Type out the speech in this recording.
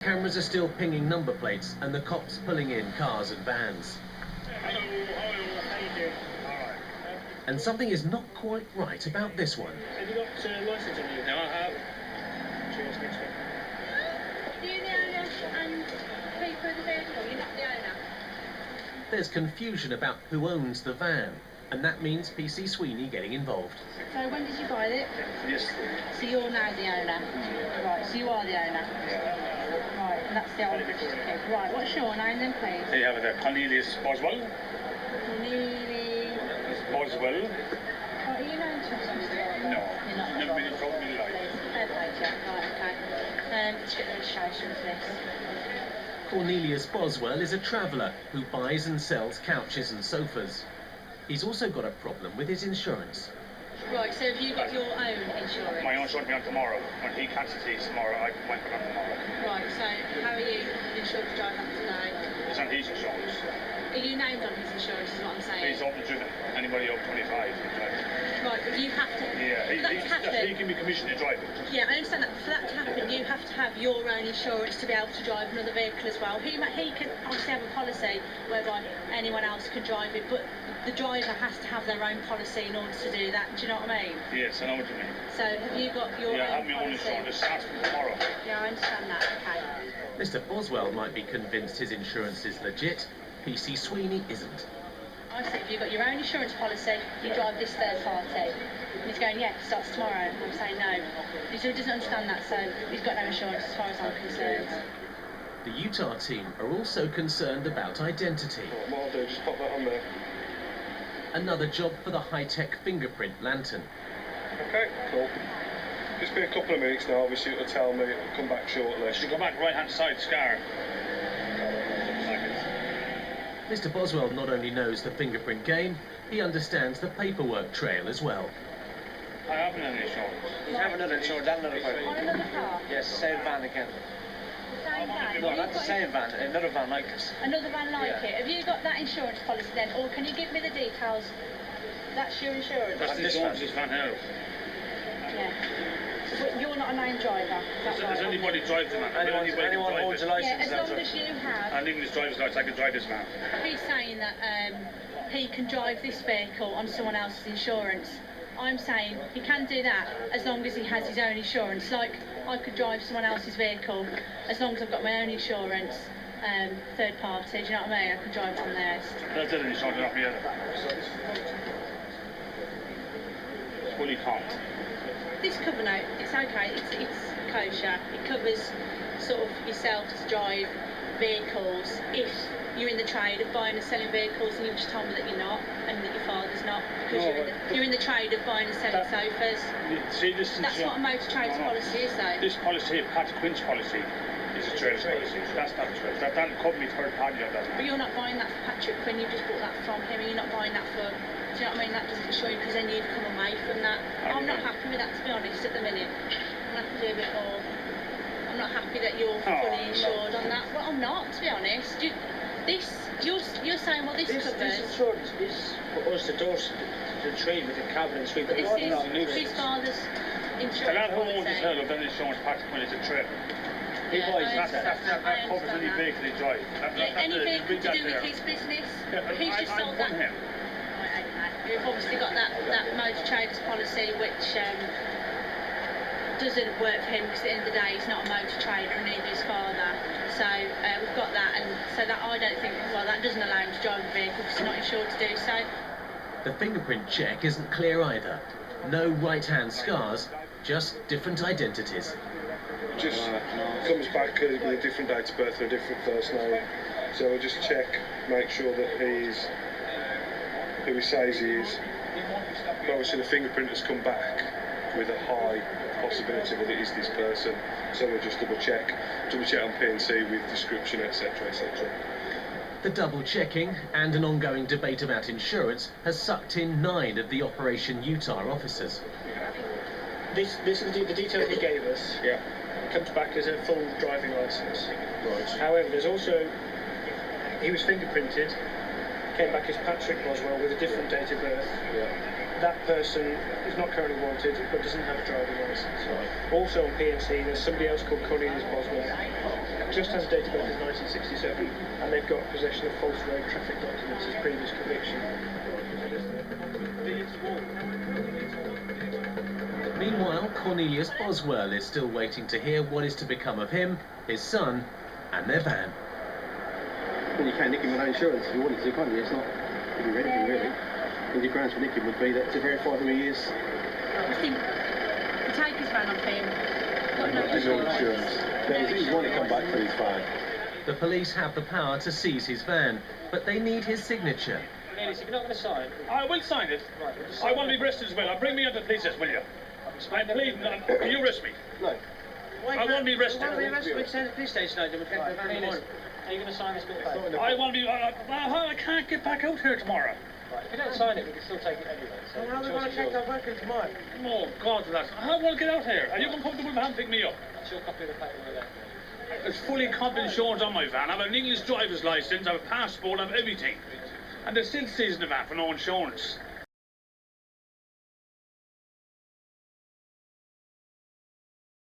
Cameras are still pinging number plates and the cops pulling in cars and vans. Hello, how you doing? Alright. And something is not quite right about this one. Have you got licence on you? No, I have. Cheers, next one. Are you the owner and keeper of the vehicle? You're not the owner? There's confusion about who owns the van, and that means PC Sweeny getting involved. So when did you buy it? Yesterday. So you're now the owner? Right, so you are the owner? Right, and that's the old keeper. Right, what's your name then, please? You have it, Cornelius Boswell. Cornelius Boswell. What are you known to? No. You're not? Never been in trouble in my life. Fair play, Jack. Right, okay. Let's get the registration for this. Cornelius Boswell is a traveller who buys and sells couches and sofas. He's also got a problem with his insurance. Right, so have you got your own insurance? My own insurance will be on tomorrow. When he cancels his tomorrow, I can wait for him tomorrow. Right, so how are you insured to drive that today? It's on his insurance. Are you named on his insurance, is what I'm saying? He's open driven. Anybody over 25 can drive it. Right, but you have to... Yeah, for that to happen, he can be commissioned to drive it. yeah, I understand that. For that to happen, you have to have your own insurance to be able to drive another vehicle as well. He can obviously have a policy whereby anyone else can drive it, but the driver has to have their own policy in order to do that. Do you know what I mean? Yes, I know what you mean. So have you got your Yeah, I own have my own policy? insurance. It starts from tomorrow. Yeah, I understand that. Okay. Mr. Boswell might be convinced his insurance is legit. PC Sweeny isn't. I said, have you got your own insurance policy? You drive this third party. And he's going, yeah, it starts tomorrow. And I'm saying no. So he doesn't understand that, so he's got no insurance as far as I'm concerned. The Utah team are also concerned about identity. What I'll do, just pop that on there. Another job for the high-tech fingerprint lantern. Okay, cool. Just be a couple of minutes now, obviously it'll tell me, it'll come back shortly. Should go back right hand side, Scar. Mr. Boswell not only knows the fingerprint game, he understands the paperwork trail as well. I have an insurance. You have another insurance and another phone. On another car? Yes, same van again. The same van? No, not the same van, another van like this. Another van like Yeah. it. Have you got that insurance policy then, or can you give me the details? That's your insurance? That's the insurance, this van here. Yeah. But you're not a named driver, is that right? Does anybody drive the van? Anyone holds a Yeah, license, as that's long right. as you have. And even his driver's license, I can drive this van. He's saying that he can drive this vehicle on someone else's insurance. I'm saying he can do that as long as he has his own insurance. Like, I could drive someone else's vehicle as long as I've got my own insurance, third party, do you know what I mean? I can drive it on theirs. That's the insurance, not me either. Well, you can't. This cover note, it's okay, it's kosher. It covers sort of yourself to drive vehicles if you're in the trade of buying and selling vehicles, and you've just told me that you're not, and that your father's not, because you're in the trade of buying and selling sofas. See, this That's what a motor trade's policy is, though. This policy, Pat Quinn's policy, is a trader's policy. That's not a trade. That doesn't cover me third party on that. But you're not buying that for Patrick Quinn, you just bought that from him, and you're not buying that for, do you know what I mean? That doesn't show you, because then you'd come away from that. I'm not happy with that, to be honest, at the minute. I'm going to have to do a bit more. I'm not happy that you're fully insured on that. Well, I'm not, to be honest. You're saying, well, this covers... This insurance is for us to trade with the cabin and sweep. But this is his father's The insurance lad who owns his policy. hell of then insurance, Pat Quinn, is a trader. He buys I That covers any understand that. vehicle he drives. Any vehicle to do with his business? He's just sold that. Him. Right, okay. We've obviously got that motor traders policy, which doesn't work for him, because at the end of the day he's not a motor trader, and neither his father. So we've got that, and so that I don't think, well, that doesn't allow him to drive a vehicle because he's not insured to do so. The fingerprint check isn't clear either. No right-hand scars, just different identities. Just comes back with a different date of birth and a different first name. So we'll just check, make sure that he's who he says he is. But obviously the fingerprint has come back with a high possibility that it is this person. So we'll just double check on PNC with description, etc, etc. The double-checking and an ongoing debate about insurance has sucked in 9 of the Operation Utah officers. This is the details he gave us. Yeah. Comes back as a full driving licence. Right. However, there's also, he was fingerprinted, came back as Patrick Boswell with a different date of birth. Yeah. That person is not currently wanted, but doesn't have a driving licence. Also on PNC, there's somebody else called Cornelius Boswell. just has a date of birth as 1967, and they've got possession of false road traffic documents as previous conviction. Meanwhile, Cornelius Boswell is still waiting to hear what is to become of him, his son, and their van. Well, you can nick him with no insurance if you wanted to, can't you? It's not really anything, really. And your grounds for nicking would be that to verify who he is. I think to take his van off him. There's no insurance. He's want to come back for his van. The police have the power to seize his van, but they need his signature. Cornelius, if you're not going to sign... I will sign it. Right, I want to be arrested as well. Bring me under the police, will you? I'm pleading. Can you arrest me? No. I want to be arrested. We can send the police station out, then we'll take the van in the morning. Are you going to sign this bit of paper? I want to be... I can't get back out here tomorrow. Right, if you don't sign it, we can still take it anyway. So Well, we want to take our working tomorrow. Oh, God, lads. I want to get out here. Are you going to come to Wolverhampton and pick me up? That's your copy of the paper with that. There's fully competent insurance on my van. I have an English driver's licence, I have a passport, I have everything. And they're still seizing the van for no insurance.